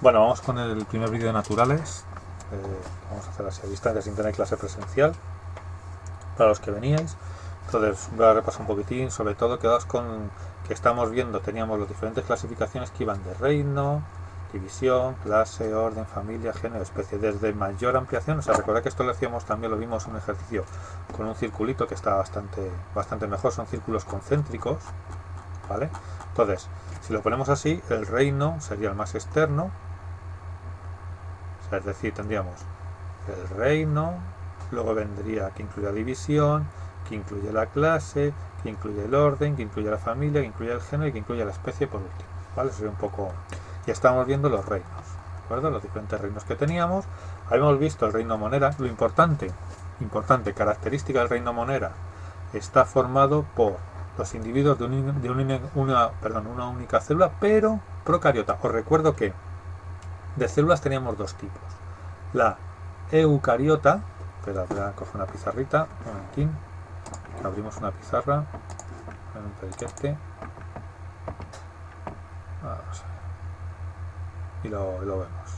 Bueno, vamos con el primer vídeo de naturales. Vamos a hacer así a distancia sin tener clase presencial para los que veníais. Entonces voy a repasar un poquitín, sobre todo quedaos con que estamos viendo, teníamos las diferentes clasificaciones que iban de reino, división, clase, orden, familia, género, especie, desde mayor ampliación. O sea, recordad que esto lo hacíamos también, lo vimos en un ejercicio con un circulito que está bastante mejor, son círculos concéntricos, ¿vale? Entonces, si lo ponemos así, el reino sería el más externo, o sea, es decir, tendríamos el reino, luego vendría que incluye la división, que incluye la clase, que incluye el orden, que incluye la familia, que incluye el género y que incluye la especie por último, ¿vale? Eso sería un poco... Y estamos viendo los reinos, ¿de acuerdo? Los diferentes reinos que teníamos. Habíamos visto el reino monera. Lo importante, característica del reino monera, está formado por los individuos de una única célula, pero procariota. Os recuerdo que de células teníamos dos tipos. La eucariota, espera, voy a coger una pizarrita, un momentín, abrimos una pizarra, un periquete, vamos a ver, y lo vemos.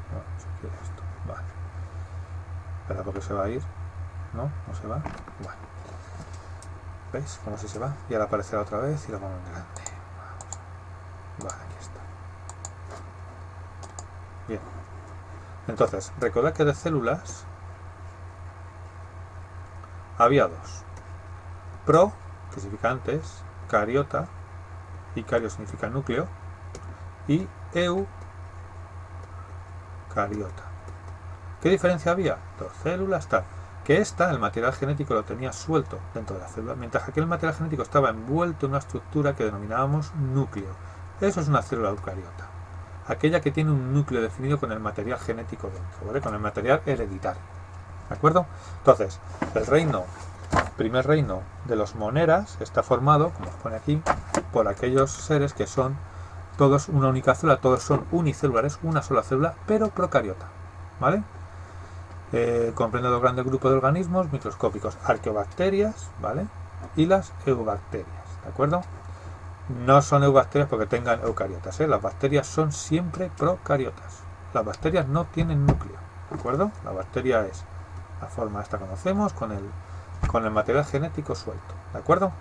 Vamos aquí esto, vale. Espera porque se va a ir, ¿no? No se va, vale. ¿Veis cómo se va? Y ahora aparecerá otra vez y lo pongo en grande. Vale, aquí está. Bien. Entonces, recordad que de células había dos. Pro, que significa antes, cariota, y cario significa núcleo, y eucariota. ¿Qué diferencia había? Dos células, tal. Que el material genético lo tenía suelto dentro de la célula, mientras que aquel material genético estaba envuelto en una estructura que denominábamos núcleo. Eso es una célula eucariota. Aquella que tiene un núcleo definido con el material genético dentro, ¿vale? Con el material hereditario. ¿De acuerdo? Entonces, el primer reino de los moneras está formado, como os pone aquí, por aquellos seres que son todos una única célula, todos son unicelulares, una sola célula, pero procariota, ¿vale? Comprende dos grandes grupos de organismos microscópicos, arqueobacterias, ¿vale? Y las eubacterias, ¿de acuerdo? No son eubacterias porque tengan eucariotas, ¿eh? Las bacterias son siempre procariotas. Las bacterias no tienen núcleo, ¿de acuerdo? La bacteria es la forma esta que conocemos con el material genético suelto, ¿de acuerdo?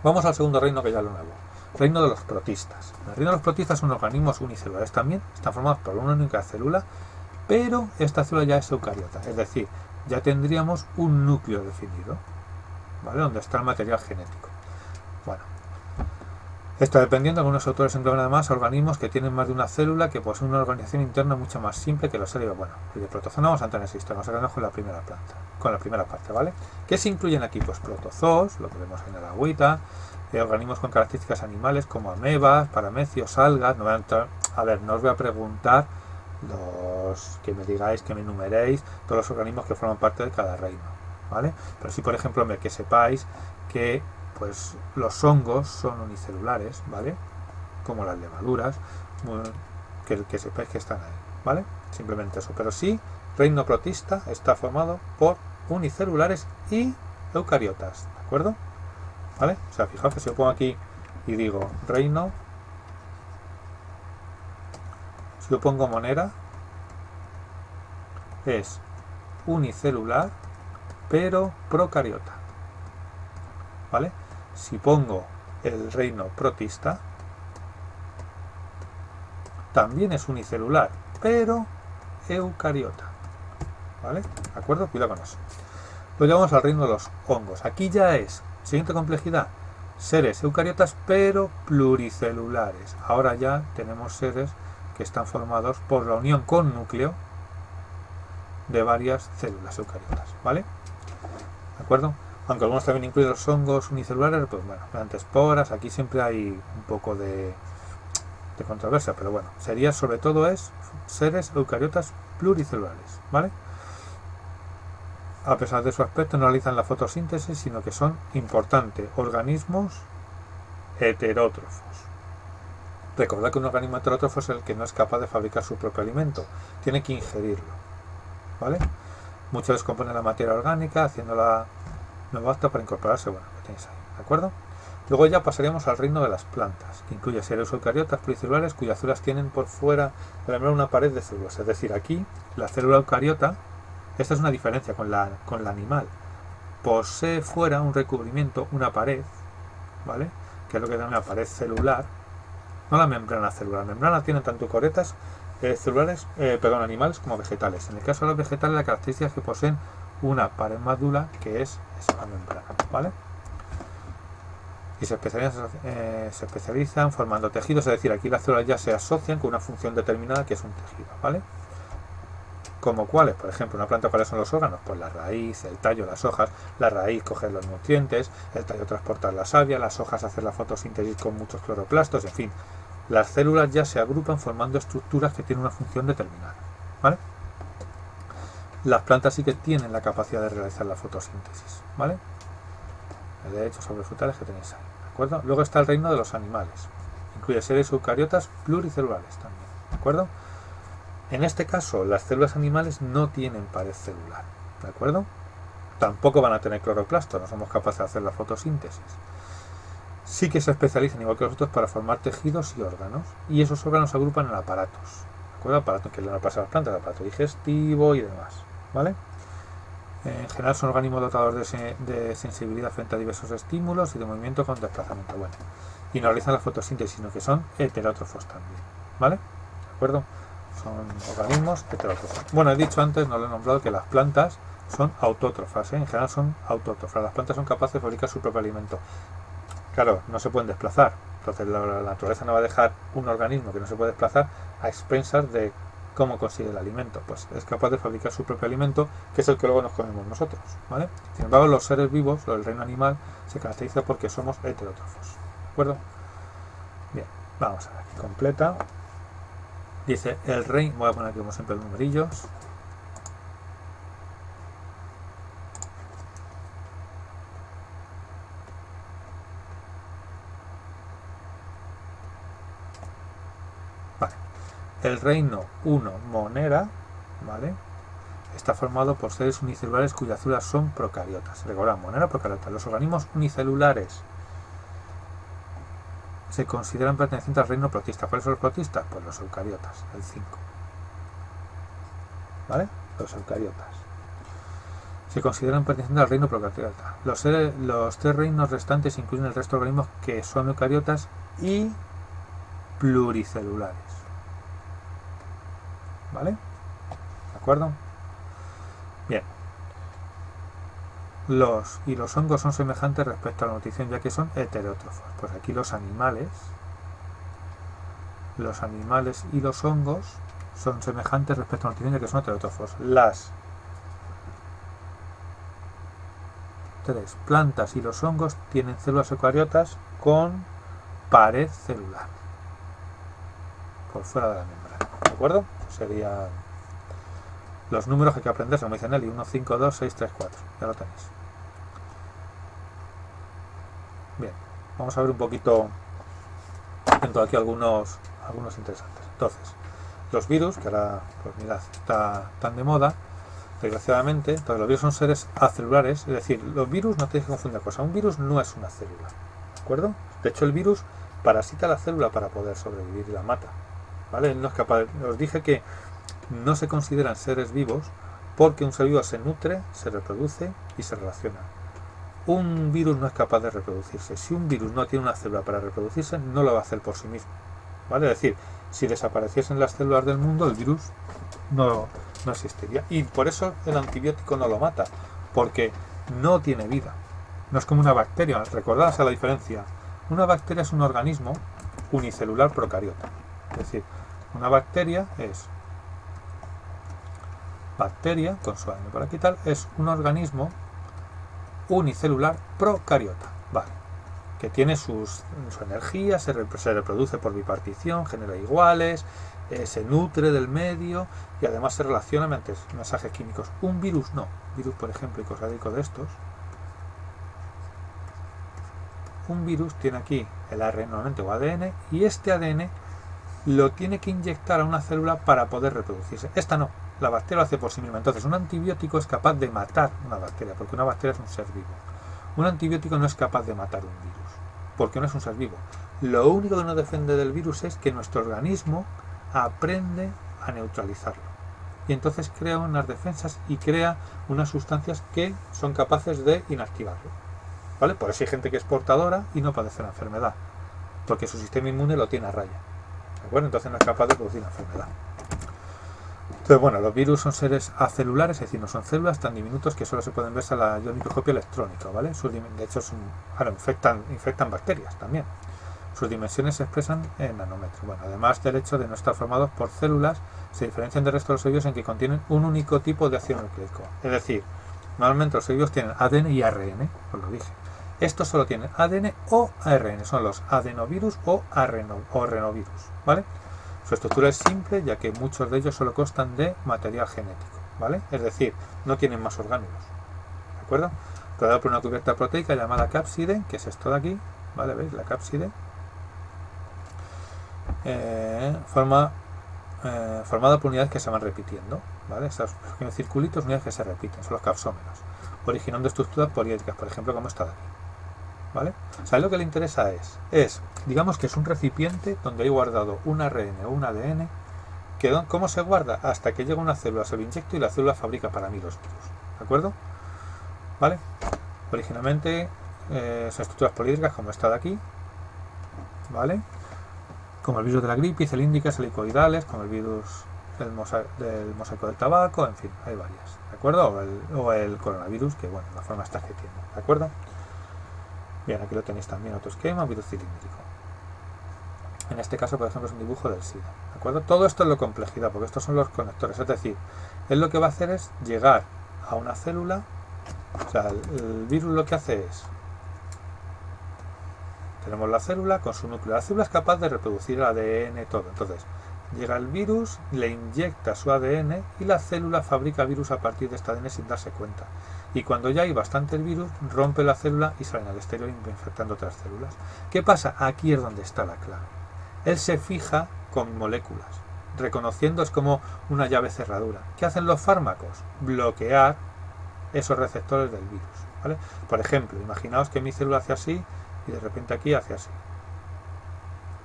Vamos al segundo reino, que ya lo nuevo. Reino de los protistas. El reino de los protistas son organismos unicelulares también, están formados por una única célula, pero esta célula ya es eucariota, es decir, ya tendríamos un núcleo definido, ¿vale? Donde está el material genético. Bueno, esto dependiendo, algunos autores engloban además organismos que tienen más de una célula que poseen una organización interna mucho más simple que los seres. Bueno, de protozoos vamos a entrar en ese sistema, vamos a quedarnos con la primera parte, ¿vale? ¿Qué se incluyen aquí? Pues protozoos, lo que vemos en el agüita, organismos con características animales como amebas, paramecios, algas. No voy a entrar, no os voy a preguntar que me digáis, que me enumeréis todos los organismos que forman parte de cada reino, ¿vale? Pero sí, por ejemplo, que sepáis que pues los hongos son unicelulares, ¿vale? Como las levaduras, que sepáis que están ahí, ¿vale? Simplemente eso. Pero sí, reino protista está formado por unicelulares y eucariotas, ¿de acuerdo? ¿Vale? O sea, fijaos que si yo pongo aquí y digo reino, si yo pongo monera, es unicelular, pero procariota, ¿vale? Si pongo el reino protista, también es unicelular, pero eucariota, ¿vale? ¿De acuerdo? Cuidado con eso. Luego vamos al reino de los hongos. Aquí ya es, siguiente complejidad, seres eucariotas, pero pluricelulares. Ahora ya tenemos seres que están formados por la unión con núcleo de varias células eucariotas, ¿vale? ¿De acuerdo? Aunque algunos también incluyen los hongos unicelulares, pues bueno, mediante esporas, aquí siempre hay un poco de controversia, pero bueno, sería sobre todo seres eucariotas pluricelulares, ¿vale? A pesar de su aspecto no realizan la fotosíntesis, sino que son importantes organismos heterótrofos. Recordad que un organismo heterótrofo es el que no es capaz de fabricar su propio alimento, tiene que ingerirlo, ¿vale? Muchos descomponen la materia orgánica, haciéndola no basta para incorporarse, bueno, lo tenéis ahí, ¿de acuerdo? Luego ya pasaríamos al reino de las plantas, que incluye seres eucariotas pluricelulares cuyas células tienen por fuera de la membrana una pared de células. Es decir, aquí la célula eucariota, esta es una diferencia con la animal, posee fuera un recubrimiento, una pared, ¿vale? Que es lo que se llama la pared celular, no la membrana celular. La membrana tiene tanto eucariotas animales como vegetales. En el caso de los vegetales, la característica es que poseen una pared más dura que es esa membrana, ¿vale? Y se especializan formando tejidos, es decir, aquí las células ya se asocian con una función determinada que es un tejido, ¿vale? Como cuáles, por ejemplo, una planta, ¿cuáles son los órganos? Pues la raíz, el tallo, las hojas. La raíz coger los nutrientes, el tallo transportar la savia, las hojas hacer la fotosíntesis con muchos cloroplastos, en fin. Las células ya se agrupan formando estructuras que tienen una función determinada, ¿vale? Las plantas sí que tienen la capacidad de realizar la fotosíntesis, ¿vale? De hecho, sobre frutales que tenéis ahí, ¿de acuerdo? Luego está el reino de los animales. Incluye seres eucariotas pluricelulares también, ¿de acuerdo? En este caso, las células animales no tienen pared celular, ¿de acuerdo? Tampoco van a tener cloroplasto, no somos capaces de hacer la fotosíntesis. Sí que se especializan, igual que los otros, para formar tejidos y órganos, y esos órganos se agrupan en aparatos, ¿de acuerdo? Aparatos que le van a pasar a las plantas, el aparato digestivo y demás, ¿vale? En general son organismos dotados de sensibilidad frente a diversos estímulos y de movimiento con desplazamiento, bueno, y no realizan la fotosíntesis, sino que son heterótrofos también, ¿vale? ¿De acuerdo? Son organismos heterótrofos. Bueno, he dicho antes, no lo he nombrado, que las plantas son autótrofas, ¿eh? En general son autótrofas. Las plantas son capaces de fabricar su propio alimento. Claro, no se pueden desplazar. Entonces la naturaleza no va a dejar un organismo que no se puede desplazar a expensas de cómo consigue el alimento. Pues es capaz de fabricar su propio alimento, que es el que luego nos comemos nosotros, ¿vale? Sin embargo, los seres vivos, el reino animal, se caracteriza porque somos heterótrofos, ¿de acuerdo? Bien, vamos a ver aquí, completa. Dice el reino, voy a poner aquí como siempre los numerillos. Vale. El reino 1 Monera, ¿vale? Está formado por seres unicelulares cuyas células son procariotas. Recordad, Monera procariotas. Los organismos unicelulares se consideran pertenecientes al reino protista. ¿Cuáles son los protistas? Pues los eucariotas, el 5. ¿Vale? Los eucariotas. Se consideran pertenecientes al reino procariota. Los 3 reinos restantes incluyen el resto de organismos que son eucariotas y pluricelulares. ¿Vale? ¿De acuerdo? Bien. Los hongos son semejantes respecto a la nutrición, ya que son heterótrofos. Pues aquí los animales y los hongos son semejantes respecto a la nutrición, ya que son heterótrofos. Las 3 plantas y los hongos tienen células eucariotas con pared celular por fuera de la membrana, ¿de acuerdo? Serían los números que hay que aprender, como dice Nelly, 1, 5, 2, 6, 3, 4. Ya lo tenéis. Bien, vamos a ver un poquito dentro de aquí algunos interesantes. Entonces, los virus, que ahora, pues mirad, está tan de moda, desgraciadamente. Entonces, los virus son seres acelulares, es decir, los virus no tenéis que confundir cosas. Un virus no es una célula, ¿de acuerdo? De hecho, el virus parasita la célula para poder sobrevivir y la mata, ¿vale? No es capaz. Os dije que no se consideran seres vivos porque un ser vivo se nutre, se reproduce y se relaciona. Un virus no es capaz de reproducirse. Si un virus no tiene una célula para reproducirse, no lo va a hacer por sí mismo, ¿vale? Es decir, si desapareciesen las células del mundo, el virus no existiría. Y por eso el antibiótico no lo mata, porque no tiene vida. No es como una bacteria. Recordad la diferencia. Una bacteria es un organismo unicelular procariota. Es decir, una bacteria es bacteria, con su año para quitar, es un organismo unicelular procariota, ¿vale? Que tiene su energía, se reproduce por bipartición, genera iguales, se nutre del medio y además se relaciona mediante mensajes químicos. Un virus no. Virus, por ejemplo, y cosadico de estos. Un virus tiene aquí el ARN normalmente o ADN, y este ADN lo tiene que inyectar a una célula para poder reproducirse. Esta no. La bacteria lo hace por sí misma. Entonces, un antibiótico es capaz de matar una bacteria, porque una bacteria es un ser vivo. Un antibiótico no es capaz de matar un virus, porque no es un ser vivo. Lo único que nos defiende del virus es que nuestro organismo aprende a neutralizarlo. Y entonces crea unas defensas y crea unas sustancias que son capaces de inactivarlo. ¿Vale? Por eso hay gente que es portadora y no padece la enfermedad, porque su sistema inmune lo tiene a raya. ¿De acuerdo? Entonces no es capaz de producir la enfermedad. Entonces, bueno, los virus son seres acelulares, es decir, no son células tan diminutos que solo se pueden ver a la microscopio electrónico, ¿vale? De hecho, infectan bacterias también. Sus dimensiones se expresan en nanómetros. Bueno, además del hecho de no estar formados por células, se diferencian del resto de los virus en que contienen un único tipo de ácido nucleico. Es decir, normalmente los virus tienen ADN y ARN, os lo dije. Estos solo tienen ADN o ARN, son los adenovirus o renovirus, ¿vale? Su estructura es simple, ya que muchos de ellos solo constan de material genético, ¿vale? Es decir, no tienen más orgánulos, ¿de acuerdo? Rodeado por una cubierta proteica llamada cápside, que es esto de aquí, ¿vale? ¿Veis? La cápside. Formada por unidades que se van repitiendo, ¿vale? Estos pequeños circulitos, unidades que se repiten, son los capsómeros, originando estructuras poliédricas, por ejemplo, como esta de aquí, ¿vale? O sea, lo que le interesa es, digamos que es un recipiente donde hay guardado un ARN o un ADN, que ¿cómo se guarda? Hasta que llega una célula, se lo inyecto y la célula fabrica para mí los virus, ¿de acuerdo? ¿Vale? Originalmente son estructuras poliédricas como esta de aquí, ¿vale? Como el virus de la gripe, cilíndricas, helicoidales, como el virus del mosaico del tabaco, en fin, hay varias, ¿de acuerdo? O el coronavirus, que bueno, la forma está que tiene, ¿de acuerdo? Bien, aquí lo tenéis también, otro esquema, virus cilíndrico. En este caso, por ejemplo, es un dibujo del SIDA, ¿de acuerdo? Todo esto es la complejidad, porque estos son los conectores, es decir, él lo que va a hacer es llegar a una célula, o sea, el virus lo que hace es, tenemos la célula con su núcleo. La célula es capaz de reproducir el ADN, todo. Entonces, llega el virus, le inyecta su ADN y la célula fabrica virus a partir de este ADN sin darse cuenta. Y cuando ya hay bastante el virus, rompe la célula y salen al exterior infectando otras células. ¿Qué pasa? Aquí es donde está la clave. Él se fija con moléculas, reconociendo, es como una llave cerradura. ¿Qué hacen los fármacos? Bloquear esos receptores del virus, ¿vale? Por ejemplo, imaginaos que mi célula hace así y de repente aquí hace así,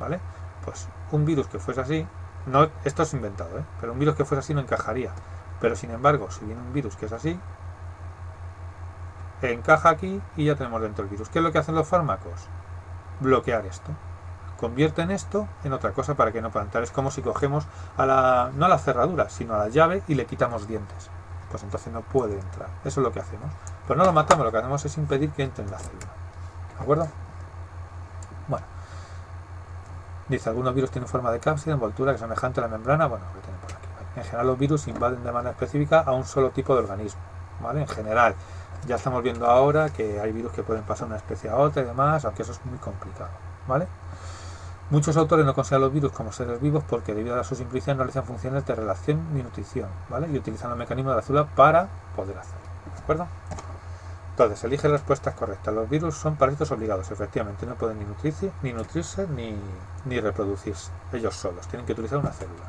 ¿vale? Pues un virus que fuese así, no, esto es inventado, pero un virus que fuese así no encajaría, pero sin embargo, si viene un virus que es así, encaja aquí y ya tenemos dentro el virus. ¿Qué es lo que hacen los fármacos? Bloquear esto, convierten esto en otra cosa para que no pueda entrar. Es como si cogemos no a la cerradura, sino a la llave y le quitamos dientes, pues entonces no puede entrar. Eso es lo que hacemos, pero no lo matamos, lo que hacemos es impedir que entre en la célula, ¿de acuerdo? Bueno, dice, algunos virus tienen forma de cápside, envoltura que es semejante a la membrana, bueno, lo tienen por aquí, ¿vale? En general los virus invaden de manera específica a un solo tipo de organismo, ¿vale? En general, ya estamos viendo ahora que hay virus que pueden pasar de una especie a otra y demás, aunque eso es muy complicado, ¿vale? Muchos autores no consideran los virus como seres vivos porque debido a su simplicidad no realizan funciones de relación ni nutrición, ¿vale? Y utilizan los mecanismos de la célula para poder hacerlo, ¿de acuerdo? Entonces, elige las respuestas correctas. Los virus son parásitos obligados, efectivamente, no pueden ni nutrirse ni reproducirse ellos solos, tienen que utilizar una célula.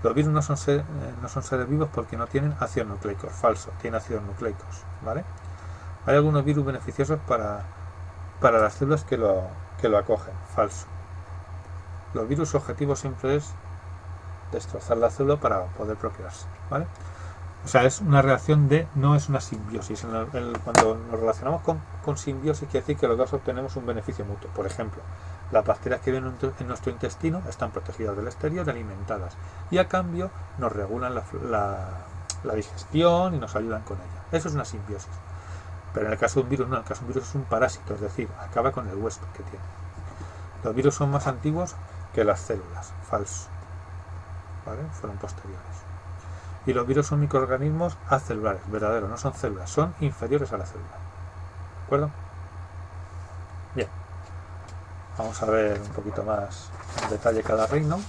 Los virus no son seres vivos porque no tienen ácidos nucleicos, falso, tienen ácidos nucleicos, ¿vale? Hay algunos virus beneficiosos para las células que lo acogen, falso. Los virus, su objetivo siempre es destrozar la célula para poder procrearse, ¿vale? O sea, es una reacción no es una simbiosis. Cuando nos relacionamos con simbiosis, quiere decir que los dos obtenemos un beneficio mutuo. Por ejemplo, las bacterias que viven en nuestro intestino están protegidas del exterior y alimentadas. Y a cambio nos regulan la digestión y nos ayudan con ella. Eso es una simbiosis. Pero en el caso de un virus no, en el caso de un virus es un parásito, es decir, acaba con el huésped que tiene. Los virus son más antiguos que las células, falso, ¿vale? Fueron posteriores. Y los virus son microorganismos acelulares, verdadero, no son células, son inferiores a la célula, ¿de acuerdo? Bien, vamos a ver un poquito más en detalle cada reino.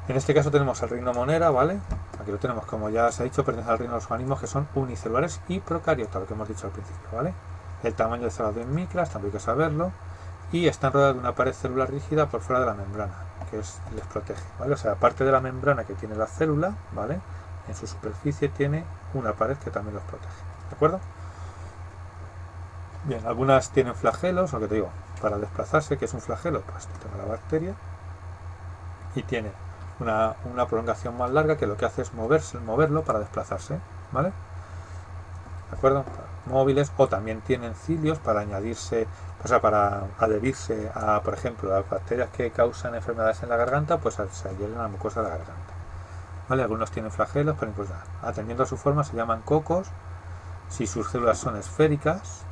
En este caso tenemos el reino Monera, ¿vale? Aquí lo tenemos, como ya se ha dicho, pertenece al reino de los organismos que son unicelulares y procariotas, lo que hemos dicho al principio, ¿vale? El tamaño de células de micras, también hay que saberlo, y están rodeados de una pared celular rígida por fuera de la membrana, que les protege, ¿vale? O sea, aparte de la membrana que tiene la célula, ¿vale? En su superficie tiene una pared que también los protege, ¿de acuerdo? Bien, algunas tienen flagelos, lo que te digo, para desplazarse, que es un flagelo, pues tengo la bacteria y tiene una prolongación más larga que lo que hace es moverlo para desplazarse, ¿vale? ¿De acuerdo? Móviles, o también tienen cilios para añadirse, o sea, para adherirse a, por ejemplo, las bacterias que causan enfermedades en la garganta, pues se adhieren a la mucosa de la garganta. ¿Vale? Algunos tienen flagelos, pero pues, atendiendo a su forma se llaman cocos, si sus células son esféricas,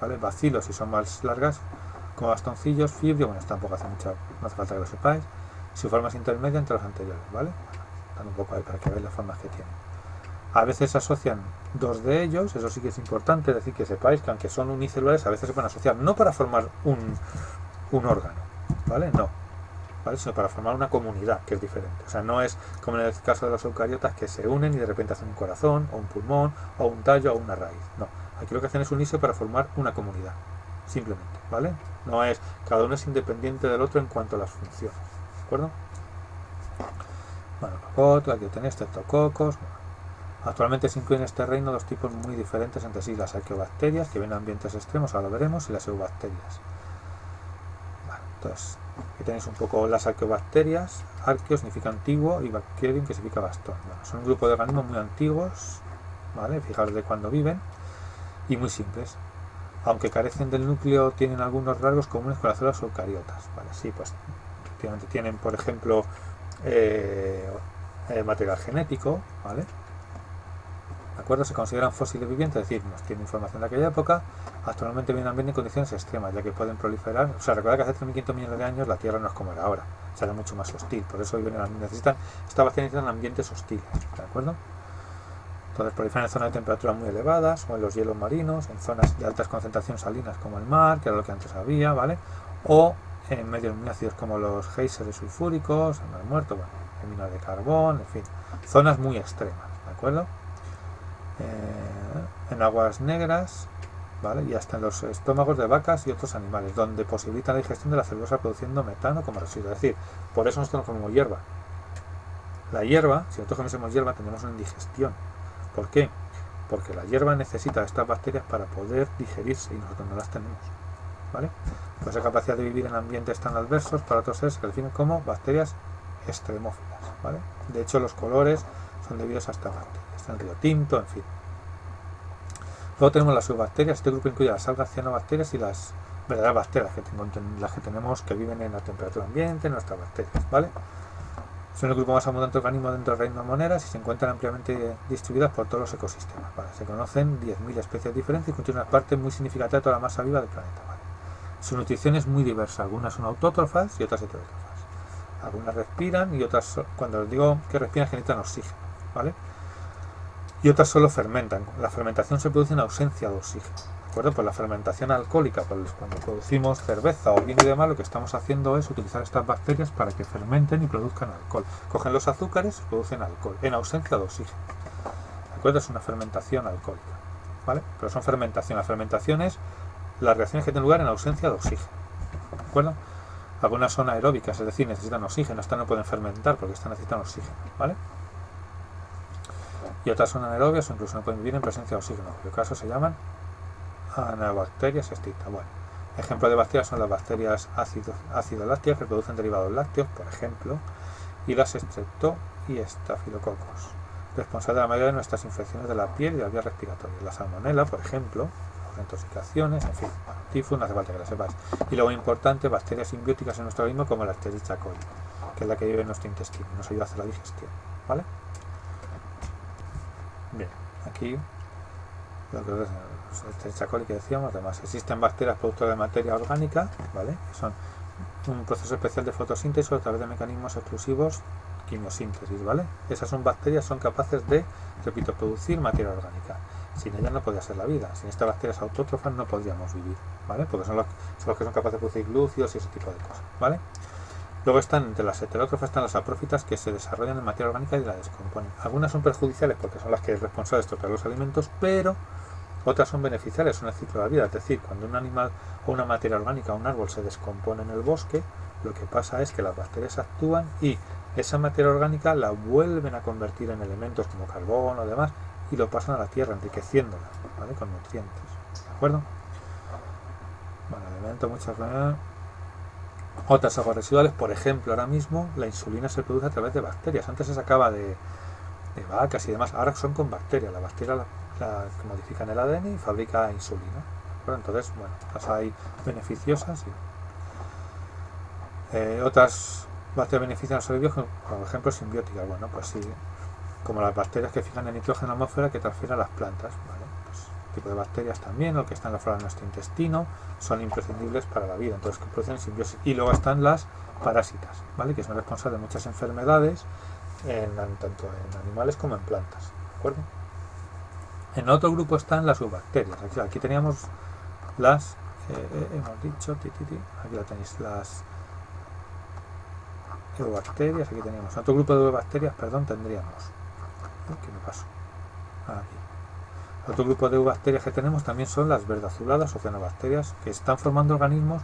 ¿vale? Bacilos si son más largas, como bastoncillos, fibrio, bueno, tampoco hace mucha, no hace falta que lo sepáis, su forma es intermedia entre los anteriores, ¿vale? Bueno, están un poco ahí para que veáis las formas que tienen. A veces se asocian dos de ellos, eso sí que es importante, decir que sepáis que aunque son unicelulares, a veces se pueden asociar no para formar un órgano, ¿vale? No, ¿vale? Sino para formar una comunidad, que es diferente. O sea, no es como en el caso de los eucariotas que se unen y de repente hacen un corazón, o un pulmón, o un tallo, o una raíz. No, aquí lo que hacen es unirse para formar una comunidad, simplemente, ¿vale? No es, cada uno es independiente del otro en cuanto a las funciones, ¿de acuerdo? Bueno, otro, aquí tenéis streptococos. Actualmente se incluyen en este reino dos tipos muy diferentes entre sí, las arqueobacterias, que vienen a ambientes extremos, ahora lo veremos, y las eubacterias. Vale, entonces, aquí tenéis un poco las arqueobacterias. Arqueo significa antiguo y bacterium que significa bastón. Bueno, son un grupo de organismos muy antiguos, ¿vale? Fijaros de cuándo viven, y muy simples. Aunque carecen del núcleo, tienen algunos rasgos comunes con las células eucariotas, ¿vale? Sí, pues efectivamente tienen, por ejemplo, material genético, ¿vale? ¿De acuerdo? Se consideran fósiles vivientes, es decir, nos tiene información de aquella época. Actualmente viven en condiciones extremas, ya que pueden proliferar. O sea, recuerda que hace 3.500 millones de años la Tierra no es como era ahora, será mucho más hostil, por eso necesitan, esta bacteria en ambientes hostiles, ¿de acuerdo? Entonces proliferan en zonas de temperaturas muy elevadas, o en los hielos marinos, en zonas de altas concentraciones salinas como el mar, que era lo que antes había, ¿vale? O en medios muy ácidos como los géiseres sulfúricos, el mar muerto, bueno, en minas de carbón, en fin, zonas muy extremas, ¿de acuerdo? En aguas negras, ¿vale? Y hasta en los estómagos de vacas y otros animales, donde posibilita la digestión de la celulosa produciendo metano como residuo. Es decir, por eso nosotros comemos hierba. La hierba, si nosotros comemos hierba, tenemos una indigestión. ¿Por qué? Porque la hierba necesita de estas bacterias para poder digerirse y nosotros no las tenemos, ¿vale? Pues esa capacidad de vivir en ambientes tan adversos para otros seres se definen como bacterias extremófilas, ¿vale? De hecho, los colores son debidos a estas bacterias. El río tinto, en fin. Luego tenemos las subbacterias. Este grupo incluye las algas cianobacterias y las verdaderas bacterias, las que tenemos que viven en la temperatura ambiente, nuestras bacterias, ¿vale? Son el grupo más abundante de organismos dentro del reino de moneras y se encuentran ampliamente distribuidas por todos los ecosistemas, ¿vale? Se conocen 10.000 especies diferentes y contienen una parte muy significativa de toda la masa viva del planeta, ¿vale? Su nutrición es muy diversa, algunas son autótrofas y otras heterótrofas. Algunas respiran y otras, cuando les digo que respiran, generan oxígeno, ¿vale? Y otras solo fermentan. La fermentación se produce en ausencia de oxígeno, ¿de acuerdo? Pues la fermentación alcohólica, pues cuando producimos cerveza o vino y demás, lo que estamos haciendo es utilizar estas bacterias para que fermenten y produzcan alcohol. Cogen los azúcares y producen alcohol, en ausencia de oxígeno, ¿de acuerdo? Es una fermentación alcohólica, ¿vale? Pero son fermentación. La fermentación es las reacciones que tienen lugar en ausencia de oxígeno, ¿de acuerdo? Algunas son aeróbicas, es decir, necesitan oxígeno, estas no pueden fermentar porque estas necesitan oxígeno, ¿vale? Y otras son anaerobias o incluso no pueden vivir en presencia de oxígeno, en cuyo caso se llaman anabacterias estrictas. Bueno, ejemplos de bacterias son las bacterias ácido lácteas que producen derivados lácteos, por ejemplo, y las strepto y estafilococos, responsables de la mayoría de nuestras infecciones de la piel y de las vías respiratorias. La salmonela, por ejemplo, las intoxicaciones, en fin, tifus, no hace falta que la sepáis. Y luego importante, bacterias simbióticas en nuestro organismo como la Escherichia coli, que es la que vive en nuestro intestino y nos ayuda a hacer la digestión, ¿vale? Bien, aquí lo que es Escherichia coli que decíamos. Además, existen bacterias productoras de materia orgánica, ¿vale? Que son un proceso especial de fotosíntesis a través de mecanismos exclusivos, quimiosíntesis, ¿vale? Esas son bacterias, son capaces de, repito, producir materia orgánica. Sin ellas no podría ser la vida. Sin estas bacterias autótrofas no podríamos vivir, ¿vale? Porque son los que son capaces de producir glúcidos y ese tipo de cosas, ¿vale? Luego están entre las heterótrofas, están las saprófitas, que se desarrollan en materia orgánica y la descomponen. Algunas son perjudiciales porque son las que son responsables de estropear los alimentos, pero otras son beneficiales, son el ciclo de la vida. Es decir, cuando un animal o una materia orgánica, un árbol se descompone en el bosque, lo que pasa es que las bacterias actúan y esa materia orgánica la vuelven a convertir en elementos como carbón o demás y lo pasan a la tierra, enriqueciéndola, ¿vale? Con nutrientes, ¿de acuerdo? Bueno, elementos, muchas otras aguas residuales, por ejemplo, ahora mismo la insulina se produce a través de bacterias. Antes se sacaba de vacas y demás, ahora son con bacterias. La bacteria que modifican el ADN y fabrica insulina. ¿Bueno? Entonces, bueno, las hay beneficiosas y otras bacterias benefician a los seres vivos, por ejemplo, simbióticas. Bueno, pues sí, como las bacterias que fijan el nitrógeno en la atmósfera que transfieren a las plantas, ¿vale? Pues, tipo de bacterias también, o que están en la flora de nuestro intestino, son imprescindibles para la vida, entonces que producen simbiosis. Y luego están las parásitas, ¿vale? Que son responsables de muchas enfermedades, tanto en animales como en plantas, ¿de acuerdo? En otro grupo están las eubacterias. Aquí teníamos las, hemos dicho, aquí la tenéis, las eubacterias, aquí teníamos. En otro grupo de eubacterias, perdón, tendríamos, ¿qué me pasó? Aquí. Otro grupo de eubacterias que tenemos también son las verdeazuladas o cianobacterias, que están formando organismos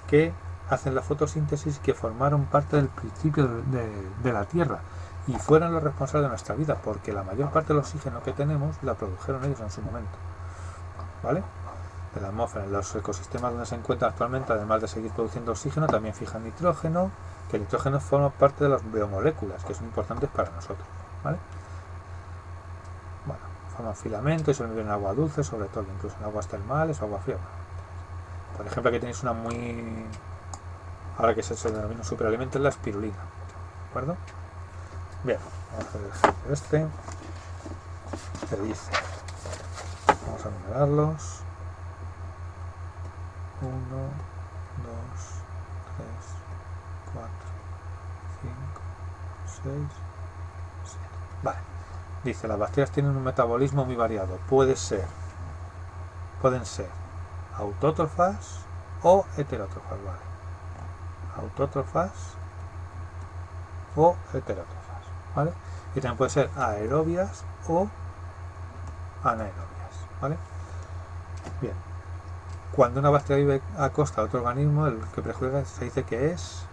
que hacen la fotosíntesis, que formaron parte del principio de la Tierra y fueron los responsables de nuestra vida, porque la mayor parte del oxígeno que tenemos la produjeron ellos en su momento, ¿vale? De la atmósfera. En los ecosistemas donde se encuentran actualmente, además de seguir produciendo oxígeno, también fijan nitrógeno, que el nitrógeno forma parte de las biomoléculas, que son importantes para nosotros, ¿vale? Bueno, forman filamentos y suelen vivir en agua dulce, sobre todo, incluso en aguas termales o agua fría. Por ejemplo, aquí tenéis una muy... ahora que se denomina un superalimento, es la espirulina, ¿de acuerdo? Bien, vamos a hacer el ejemplo este. Te dice, vamos a numerarlos. 1, 2, 3, 4, 5, 6, 7. Vale. Dice, las bacterias tienen un metabolismo muy variado. Pueden ser autótrofas o heterótrofas, ¿vale? Autótrofas o heterótrofas, ¿vale? Y también pueden ser aerobias o anaerobias, ¿vale? Bien. Cuando una bacteria vive a costa de otro organismo, el que prejuega se dice que es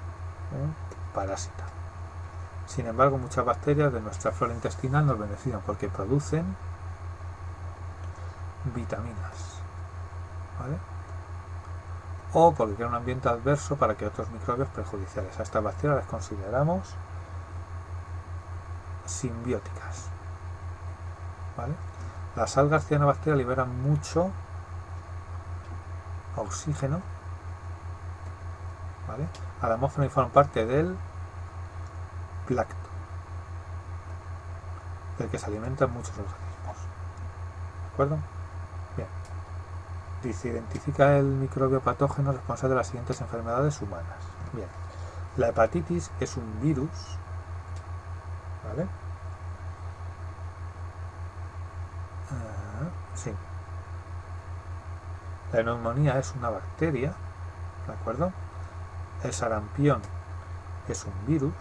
un parásita. Sin embargo, muchas bacterias de nuestra flora intestinal nos benefician porque producen vitaminas, ¿vale? O porque crean un ambiente adverso para que otros microbios perjudiciales. A estas bacterias las consideramos simbióticas, ¿vale? Las algas cianobacterias liberan mucho oxígeno, ¿vale? A la atmósfera y forman parte del plancton, del que se alimentan muchos organismos, ¿de acuerdo? Bien. Dice, identifica el microbio patógeno responsable de las siguientes enfermedades humanas. Bien. La hepatitis es un virus, ¿vale? Sí. La neumonía es una bacteria, ¿de acuerdo? El sarampión es un virus.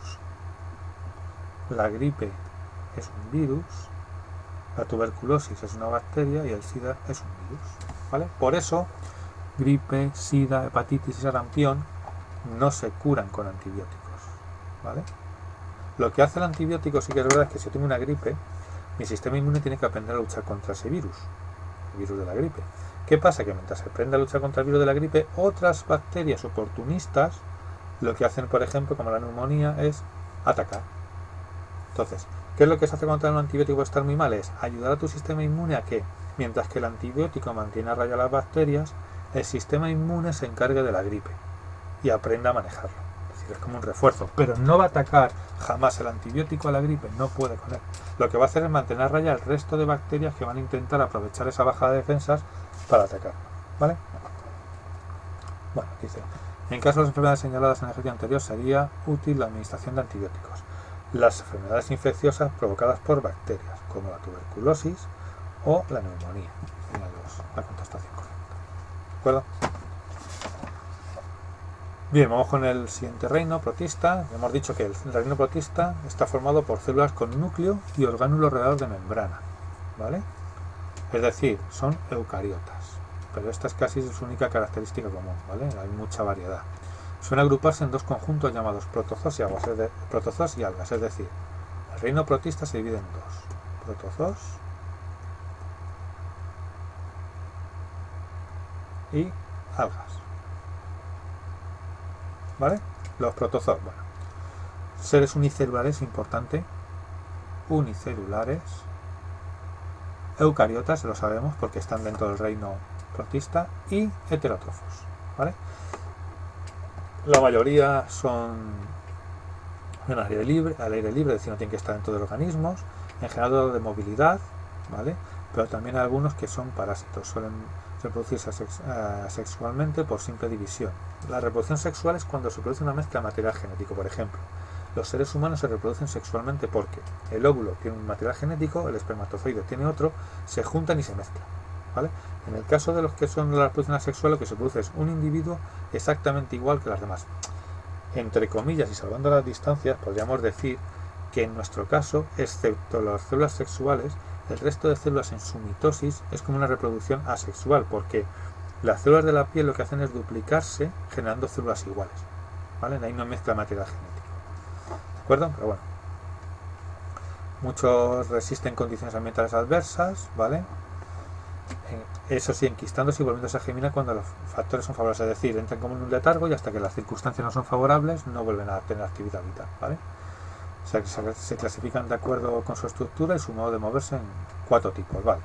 La gripe es un virus. La tuberculosis es una bacteria y el SIDA es un virus, ¿vale? Por eso, gripe, SIDA, hepatitis y sarampión no se curan con antibióticos, ¿vale? Lo que hace el antibiótico sí que es verdad es que si yo tengo una gripe, mi sistema inmune tiene que aprender a luchar contra ese virus, el virus de la gripe. ¿Qué pasa? Que mientras se aprende a luchar contra el virus de la gripe, otras bacterias oportunistas lo que hacen, por ejemplo, como la neumonía, es atacar. Entonces, ¿qué es lo que se hace contra un antibiótico por estar muy mal? Es ayudar a tu sistema inmune a que, mientras que el antibiótico mantiene a raya las bacterias, el sistema inmune se encargue de la gripe y aprenda a manejarlo. Es decir, es como un refuerzo, pero no va a atacar jamás el antibiótico a la gripe, no puede con él. Lo que va a hacer es mantener a raya el resto de bacterias que van a intentar aprovechar esa bajada de defensas para atacar, ¿vale? Bueno, dice, en caso de las enfermedades señaladas en el ejercicio anterior sería útil la administración de antibióticos. Las enfermedades infecciosas provocadas por bacterias, como la tuberculosis o la neumonía. La contestación correcta. ¿De acuerdo? Bien, vamos con el siguiente reino, protista. Hemos dicho que el reino protista está formado por células con núcleo y orgánulos rodeados de membrana, ¿vale? Es decir, son eucariotas, pero esta es casi su única característica común, ¿vale? Hay mucha variedad. Suelen agruparse en dos conjuntos llamados protozoos y algas, es decir, el reino protista se divide en dos, protozoos y algas, ¿vale? Los protozoos, bueno, seres unicelulares, importante, unicelulares, eucariotas, lo sabemos porque están dentro del reino protista, y heterótrofos, ¿vale? La mayoría son en al aire libre, es decir, no tienen que estar dentro de organismos, en general de movilidad, ¿vale? Pero también hay algunos que son parásitos, suelen reproducirse sexualmente por simple división. La reproducción sexual es cuando se produce una mezcla de material genético, por ejemplo. Los seres humanos se reproducen sexualmente porque el óvulo tiene un material genético, el espermatozoide tiene otro, se juntan y se mezclan, ¿vale? En el caso de los que son la reproducción asexual, lo que se produce es un individuo exactamente igual que las demás. Entre comillas y salvando las distancias, podríamos decir que en nuestro caso, excepto las células sexuales, el resto de células en su mitosis es como una reproducción asexual, porque las células de la piel lo que hacen es duplicarse generando células iguales, ¿vale? De ahí no mezcla material genético, ¿de acuerdo? Pero bueno, muchos resisten condiciones ambientales adversas, ¿vale? Eso sí, enquistándose y volviéndose a germinar cuando los factores son favorables, es decir, entran como en un letargo y hasta que las circunstancias no son favorables no vuelven a tener actividad vital, ¿vale? O sea, que se clasifican de acuerdo con su estructura y su modo de moverse en 4 tipos, ¿vale?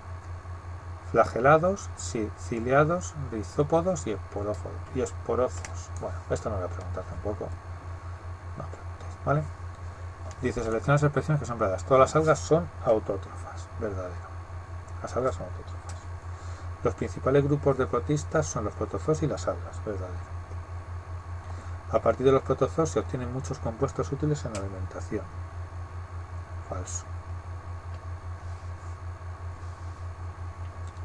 Flagelados, ciliados, rizópodos y esporófos. Bueno, esto no lo voy a preguntar tampoco. No preguntéis, ¿vale? Dice, selecciona las expresiones que son verdaderas. Todas las algas son autótrofas, verdadero. Las algas son autótrofas. Los principales grupos de protistas son los protozoos y las algas, verdadero. A partir de los protozoos se obtienen muchos compuestos útiles en la alimentación. Falso.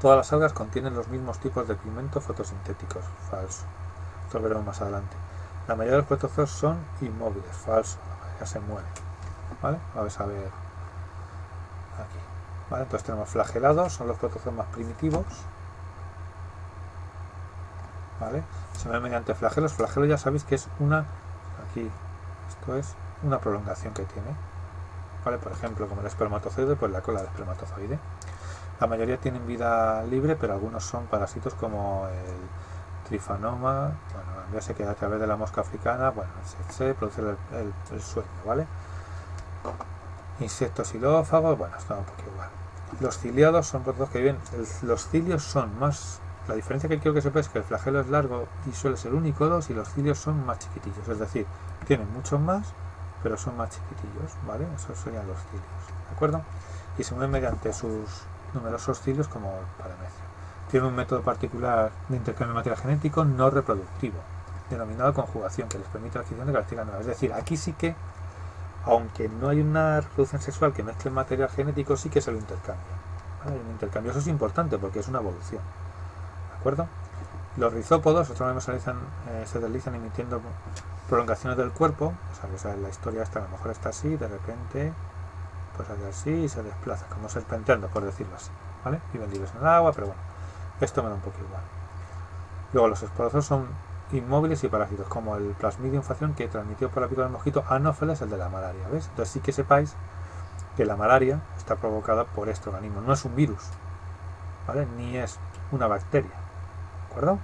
Todas las algas contienen los mismos tipos de pigmentos fotosintéticos. Falso. Esto lo veremos más adelante. La mayoría de los protozoos son inmóviles. Falso. La mayoría se mueren. ¿Vale? Vamos a ver aquí. ¿Vale? Entonces tenemos flagelados, son los protozoos más primitivos. ¿Vale? Se mueve mediante flagelos. Flagelo ya sabéis que es una, aquí, esto es una prolongación que tiene, ¿vale? Por ejemplo, como el espermatozoide, pues la cola del espermatozoide. La mayoría tienen vida libre, pero algunos son parásitos como el trifanoma, bueno, ya sé que a través de la mosca africana, bueno, se produce el sueño, ¿vale? Insectos xilófagos, bueno, está un poco igual. Los ciliados son protozoos que viven, los cilios son más. La diferencia que quiero que sepáis es que el flagelo es largo y suele ser único y los cilios son más chiquitillos, es decir, tienen muchos más, pero son más chiquitillos, ¿vale? Esos serían los cilios, ¿de acuerdo? Y se mueven mediante sus numerosos cilios como el parametrio. Tienen un método particular de intercambio de material genético no reproductivo, denominado conjugación, que les permite la adquisición de características nuevas. Es decir, aquí sí que, aunque no hay una reproducción sexual que mezcle material genético, sí que se lo intercambia, ¿vale? Hay un intercambio, eso es importante porque es una evolución. ¿De acuerdo? Los rizópodos, otros se deslizan emitiendo prolongaciones del cuerpo, o sea, la historia esta a lo mejor está así, de repente pues hace así y se desplaza, como serpenteando, por decirlo así, ¿vale? Viven libres en el agua, pero bueno, esto me da un poco igual. Luego los esporófagos son inmóviles y parásitos, como el Plasmodium falciparum que transmitió por la pica del mosquito Anopheles, el de la malaria, ¿ves? Entonces sí que sepáis que la malaria está provocada por este organismo, no es un virus, ¿vale? Ni es una bacteria. ¿De acuerdo?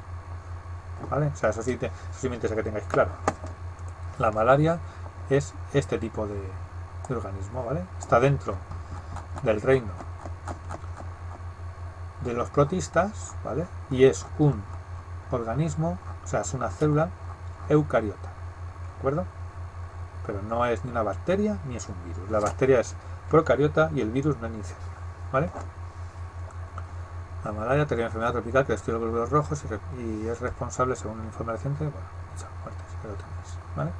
¿Vale? O sea, eso sí me interesa que tengáis claro. La malaria es este tipo de organismo, ¿vale? Está dentro del reino de los protistas, ¿vale? Y es un organismo, o sea, es una célula eucariota, ¿de acuerdo? Pero no es ni una bacteria ni es un virus. La bacteria es procariota y el virus no es ni célula, ¿vale? La malaria tiene una enfermedad tropical que destruye los glóbulos rojos y es responsable, según un informe reciente, bueno, muchas muertes, que lo tenéis, ¿vale?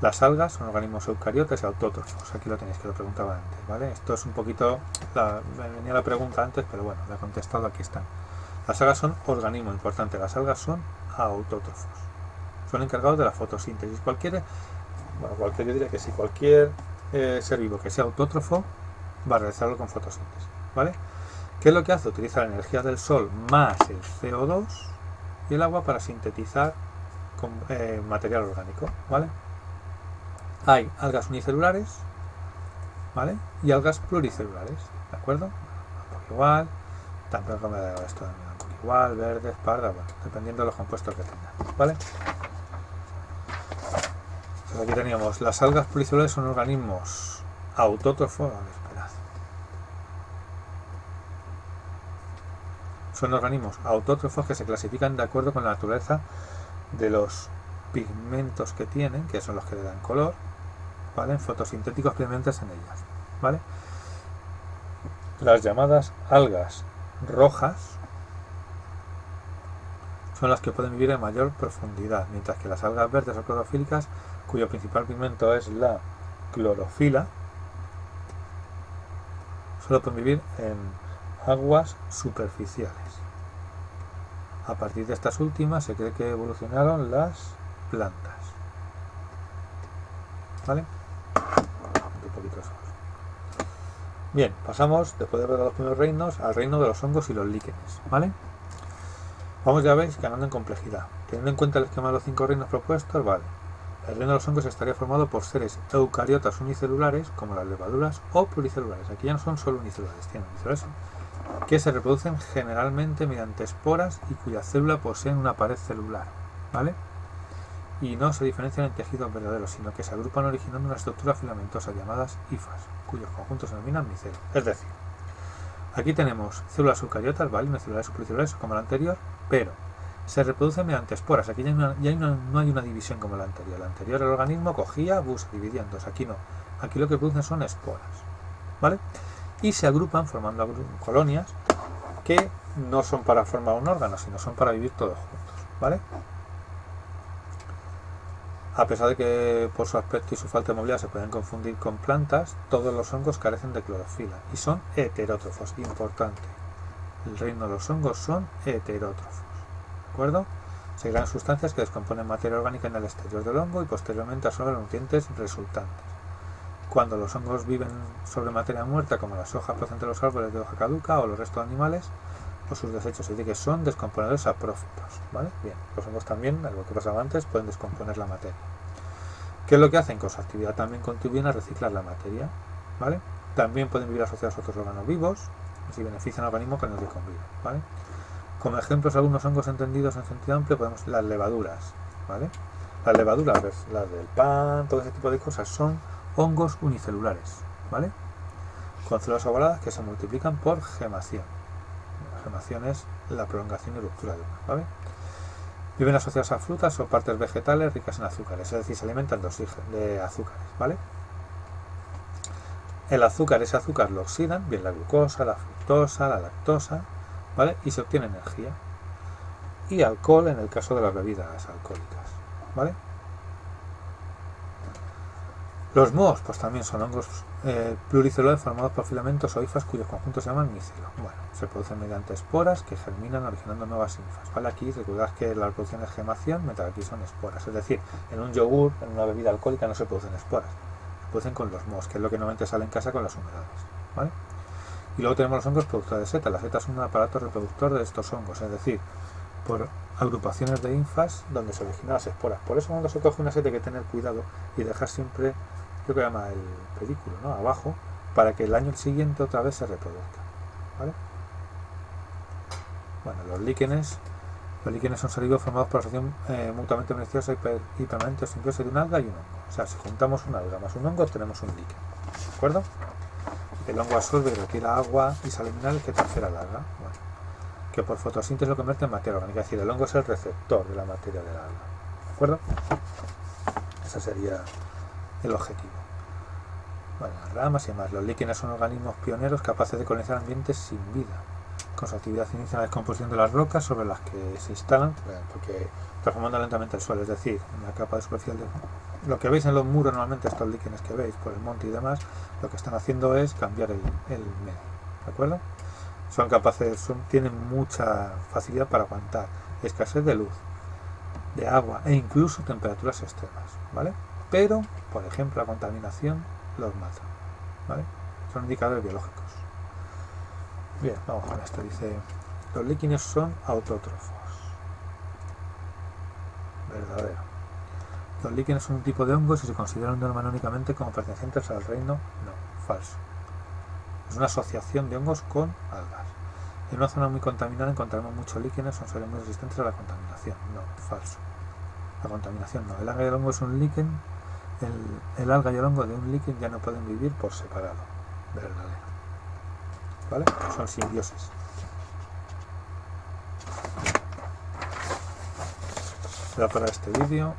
Las algas son organismos eucariotas y autótrofos, aquí lo tenéis, que lo preguntaba antes, ¿vale? Esto es un poquito, me venía la pregunta antes, pero bueno, la he contestado, aquí están. Las algas son organismos, importante, las algas son autótrofos, son encargados de la fotosíntesis. Yo diría que sí, cualquier ser vivo que sea autótrofo va a realizarlo con fotosíntesis, ¿vale? ¿Qué es lo que hace? Utiliza la energía del sol más el CO2 y el agua para sintetizar material orgánico, ¿vale? Hay algas unicelulares, ¿vale? Y algas pluricelulares, ¿de acuerdo? Un poco igual, también como esto un poco igual, verdes, pardas, bueno, dependiendo de los compuestos que tengan, ¿vale? pues aquí teníamos las algas pluricelulares son organismos autótrofos. A ver, esperad. Son organismos autótrofos que se clasifican de acuerdo con la naturaleza de los pigmentos que tienen, que son los que le dan color, ¿vale? Fotosintéticos presentes en ellas, ¿vale? Las llamadas algas rojas son las que pueden vivir en mayor profundidad, mientras que las algas verdes o clorofílicas, cuyo principal pigmento es la clorofila, solo pueden vivir en aguas superficiales. A partir de estas últimas se cree que evolucionaron las plantas, ¿vale? Un poquito de sol. Bien, pasamos, después de ver los primeros reinos, al reino de los hongos y los líquenes, ¿vale? Vamos, ya veis, ganando en complejidad. Teniendo en cuenta el esquema de los 5 reinos propuestos, vale. El reino de los hongos estaría formado por seres eucariotas unicelulares, como las levaduras, o pluricelulares. Aquí ya no son solo unicelulares, tienen unicelulares, que se reproducen generalmente mediante esporas y cuya célula poseen una pared celular, ¿vale? Y no se diferencian en tejidos verdaderos, sino que se agrupan originando una estructura filamentosa llamadas hifas, cuyos conjuntos se denominan micelos. Es decir, aquí tenemos células eucariotas, ¿vale? Unicelulares o pluricelulares como la anterior, pero se reproducen mediante esporas. Aquí ya no hay una división como la anterior. La anterior el organismo cogía, se dividía en dos. Aquí no. Aquí lo que producen son esporas, ¿vale? Y se agrupan formando colonias que no son para formar un órgano, sino son para vivir todos juntos, ¿vale? A pesar de que por su aspecto y su falta de movilidad se pueden confundir con plantas, todos los hongos carecen de clorofila y son heterótrofos. Importante. El reino de los hongos son heterótrofos, ¿de acuerdo? Se crean sustancias que descomponen materia orgánica en el exterior del hongo y posteriormente absorben los nutrientes resultantes. Cuando los hongos viven sobre materia muerta, como las hojas procedentes de los árboles de hoja caduca o los restos de animales, o sus desechos, es decir, que son descomponedores saprófitos, ¿vale? Bien, los hongos también, algo que pasaba antes, pueden descomponer la materia. ¿Qué es lo que hacen? Con su actividad también contribuyen a reciclar la materia, ¿vale? También pueden vivir asociados a otros órganos vivos, y benefician al organismo con el que conviven, ¿vale? Como ejemplos, algunos hongos entendidos en sentido amplio, podemos las levaduras, ¿vale? Las levaduras, las del pan, todo ese tipo de cosas, son hongos unicelulares, ¿vale? Con células ovaladas que se multiplican por gemación. La gemación es la prolongación y ruptura de una, ¿vale? Viven asociados a frutas o partes vegetales ricas en azúcares, es decir, se alimentan de azúcares, ¿vale? El azúcar, ese azúcar lo oxidan, bien la glucosa, la fructosa, la lactosa, ¿vale? Y se obtiene energía. Y alcohol en el caso de las bebidas alcohólicas, ¿vale? Los mohos, pues también son hongos pluricelulares formados por filamentos o hifas cuyos conjuntos se llaman micelos. Bueno, se producen mediante esporas que germinan originando nuevas hifas, ¿vale? Aquí recordad que la producción es gemación, mientras aquí son esporas. Es decir, en un yogur, en una bebida alcohólica no se producen esporas, se producen con los mohos, que es lo que normalmente sale en casa con las humedades, ¿vale? Y luego tenemos los hongos productores de setas. Las setas son un aparato reproductor de estos hongos, es decir, por agrupaciones de hifas donde se originan las esporas. Por eso cuando se coge una seta hay que tener cuidado y dejar siempre lo que llama el pedículo, ¿no? Abajo, para que el año siguiente otra vez se reproduzca, ¿vale? Bueno, los líquenes son sólidos formados por asociación mutuamente beneficiosa y permanente o simbiosis de un alga y un hongo. O sea, si juntamos un alga más un hongo tenemos un líquen, ¿de acuerdo? El hongo absorbe y retira agua y sales minerales que transfiere al alga, bueno, que por fotosíntesis lo convierte en materia orgánica, es decir, el hongo es el receptor de la materia del alga, ¿de acuerdo? Ese sería el objetivo. Bueno, las ramas y demás. Los líquenes son organismos pioneros capaces de colonizar ambientes sin vida. Con su actividad inicia la descomposición de las rocas sobre las que se instalan, porque transformando lentamente el suelo, es decir, en la capa de superficial de lo que veis en los muros normalmente, estos líquenes que veis por el monte y demás, lo que están haciendo es cambiar el medio, ¿de acuerdo? Son capaces, tienen mucha facilidad para aguantar escasez de luz, de agua e incluso temperaturas extremas, ¿vale? Pero, por ejemplo, la contaminación los mata, ¿vale? Son indicadores biológicos. Bien, vamos con esto. Dice, los líquenes son autótrofos. Verdadero. Los líquenes son un tipo de hongos y se consideran únicamente como pertenecientes al reino. No, falso. Es una asociación de hongos con algas. En una zona muy contaminada encontraremos muchos líquenes, son seres muy resistentes a la contaminación. No, falso. La contaminación no. El alga del hongo es un líquen el alga y el hongo de un líquido ya no pueden vivir por separado. Verdadero. ¿Vale? Son simbiosis. Será para este vídeo.